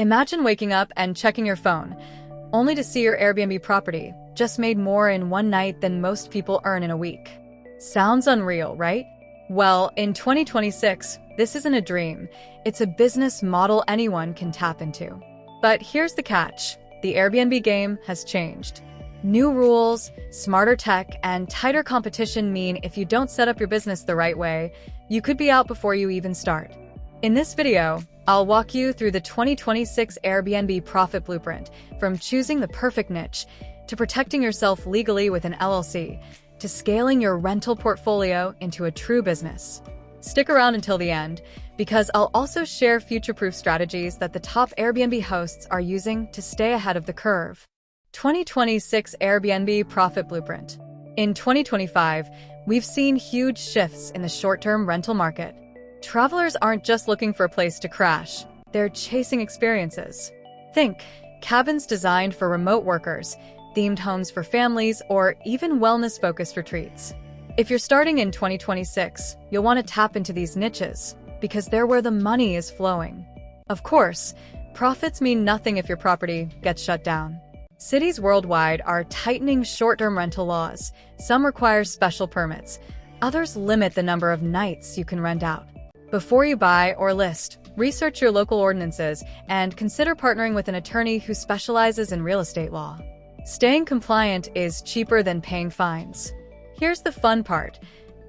Imagine waking up and checking your phone, only to see your Airbnb property just made more in one night than most people earn in a week. Sounds unreal, right? Well, in 2026, this isn't a dream. It's a business model anyone can tap into. But here's the catch. The Airbnb game has changed. New rules, smarter tech, and tighter competition mean if you don't set up your business the right way, you could be out before you even start. In this video, I'll walk you through the 2026 Airbnb profit blueprint, from choosing the perfect niche, to protecting yourself legally with an LLC, to scaling your rental portfolio into a true business. Stick around until the end, because I'll also share future-proof strategies that the top Airbnb hosts are using to stay ahead of the curve. 2026 Airbnb Profit Blueprint. In 2025, we've seen huge shifts in the short-term rental market. Travelers aren't just looking for a place to crash, they're chasing experiences. Think cabins designed for remote workers, themed homes for families, or even wellness-focused retreats. If you're starting in 2026, you'll want to tap into these niches, because they're where the money is flowing. Of course, profits mean nothing if your property gets shut down. Cities worldwide are tightening short-term rental laws. Some require special permits. Others limit the number of nights you can rent out. Before you buy or list, research your local ordinances and consider partnering with an attorney who specializes in real estate law. Staying compliant is cheaper than paying fines. Here's the fun part.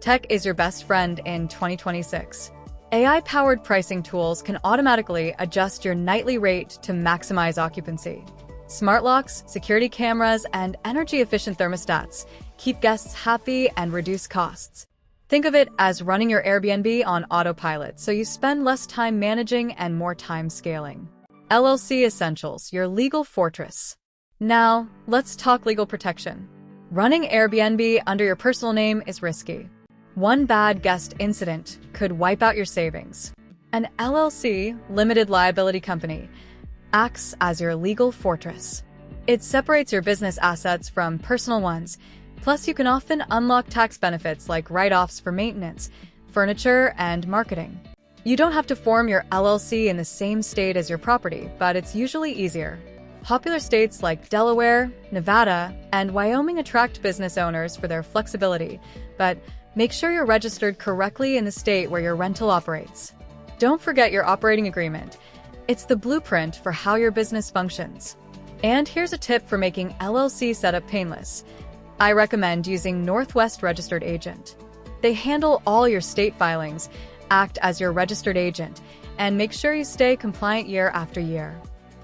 Tech is your best friend in 2026. AI-powered pricing tools can automatically adjust your nightly rate to maximize occupancy. Smart locks, security cameras, and energy-efficient thermostats keep guests happy and reduce costs. Think of it as running your Airbnb on autopilot, so you spend less time managing and more time scaling. LLC Essentials, your legal fortress. Now, let's talk legal protection. Running Airbnb under your personal name is risky. One bad guest incident could wipe out your savings. An LLC, limited liability company, acts as your legal fortress. It separates your business assets from personal ones. Plus, you can often unlock tax benefits like write-offs for maintenance, furniture, and marketing. You don't have to form your LLC in the same state as your property, but it's usually easier. Popular states like Delaware, Nevada, and Wyoming attract business owners for their flexibility, but make sure you're registered correctly in the state where your rental operates. Don't forget your operating agreement. It's the blueprint for how your business functions. And here's a tip for making LLC setup painless. I recommend using Northwest Registered Agent. They handle all your state filings, act as your registered agent, and make sure you stay compliant year after year.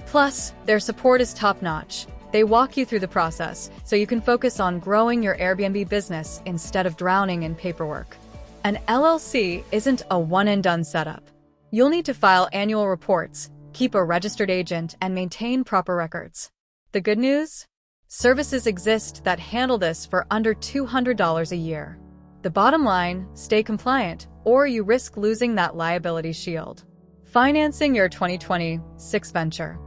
Plus, their support is top-notch. They walk you through the process, so you can focus on growing your Airbnb business instead of drowning in paperwork. An LLC isn't a one-and-done setup. You'll need to file annual reports, keep a registered agent, and maintain proper records. The good news? Services exist that handle this for under $200 a year. The bottom line, stay compliant, or you risk losing that liability shield. Financing your 2026 venture.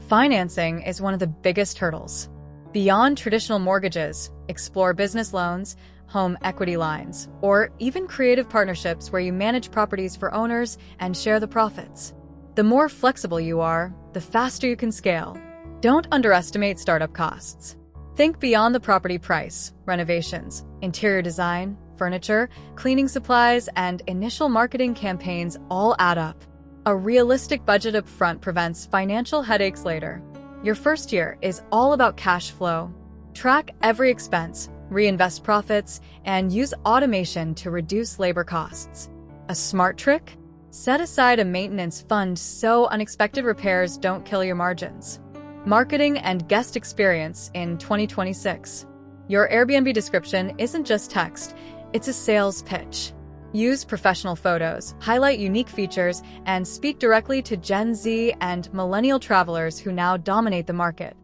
Financing is one of the biggest hurdles. Beyond traditional mortgages, explore business loans, home equity lines, or even creative partnerships where you manage properties for owners and share the profits. The more flexible you are, the faster you can scale. Don't underestimate startup costs. Think beyond the property price. Renovations, interior design, furniture, cleaning supplies, and initial marketing campaigns all add up. A realistic budget up front prevents financial headaches later. Your first year is all about cash flow. Track every expense, reinvest profits, and use automation to reduce labor costs. A smart trick? Set aside a maintenance fund so unexpected repairs don't kill your margins. Marketing and guest experience in 2026. Your Airbnb description isn't just text, it's a sales pitch. Use professional photos, highlight unique features, and speak directly to Gen Z and millennial travelers who now dominate the market.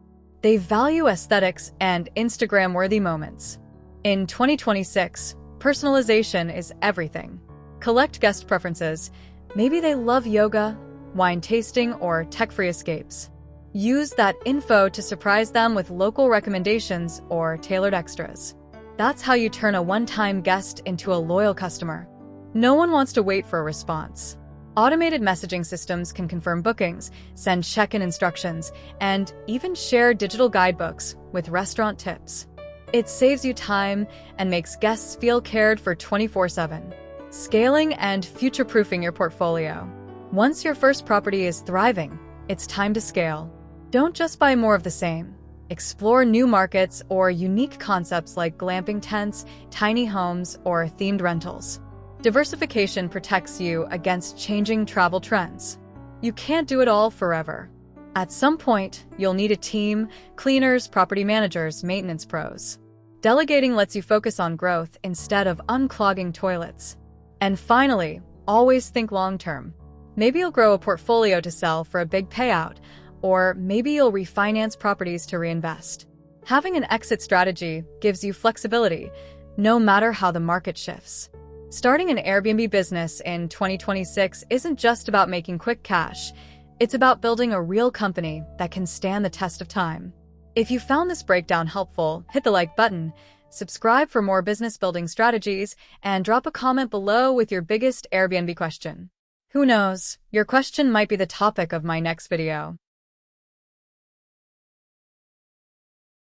They value aesthetics and Instagram-worthy moments. In 2026, personalization is everything. Collect guest preferences. Maybe they love yoga, wine tasting, or tech-free escapes. Use that info to surprise them with local recommendations or tailored extras. That's how you turn a one-time guest into a loyal customer. No one wants to wait for a response. Automated messaging systems can confirm bookings, send check-in instructions, and even share digital guidebooks with restaurant tips. It saves you time and makes guests feel cared for 24/7. Scaling and future-proofing your portfolio. Once your first property is thriving, it's time to scale. Don't just buy more of the same. Explore new markets or unique concepts like glamping tents, tiny homes, or themed rentals. Diversification protects you against changing travel trends. You can't do it all forever. At some point, you'll need a team, cleaners, property managers, maintenance pros. Delegating lets you focus on growth instead of unclogging toilets. And finally, always think long-term. Maybe you'll grow a portfolio to sell for a big payout, or maybe you'll refinance properties to reinvest. Having an exit strategy gives you flexibility, no matter how the market shifts. Starting an Airbnb business in 2026 isn't just about making quick cash. It's about building a real company that can stand the test of time. If you found this breakdown helpful, hit the like button, subscribe for more business building strategies, and drop a comment below with your biggest Airbnb question. Who knows, your question might be the topic of my next video.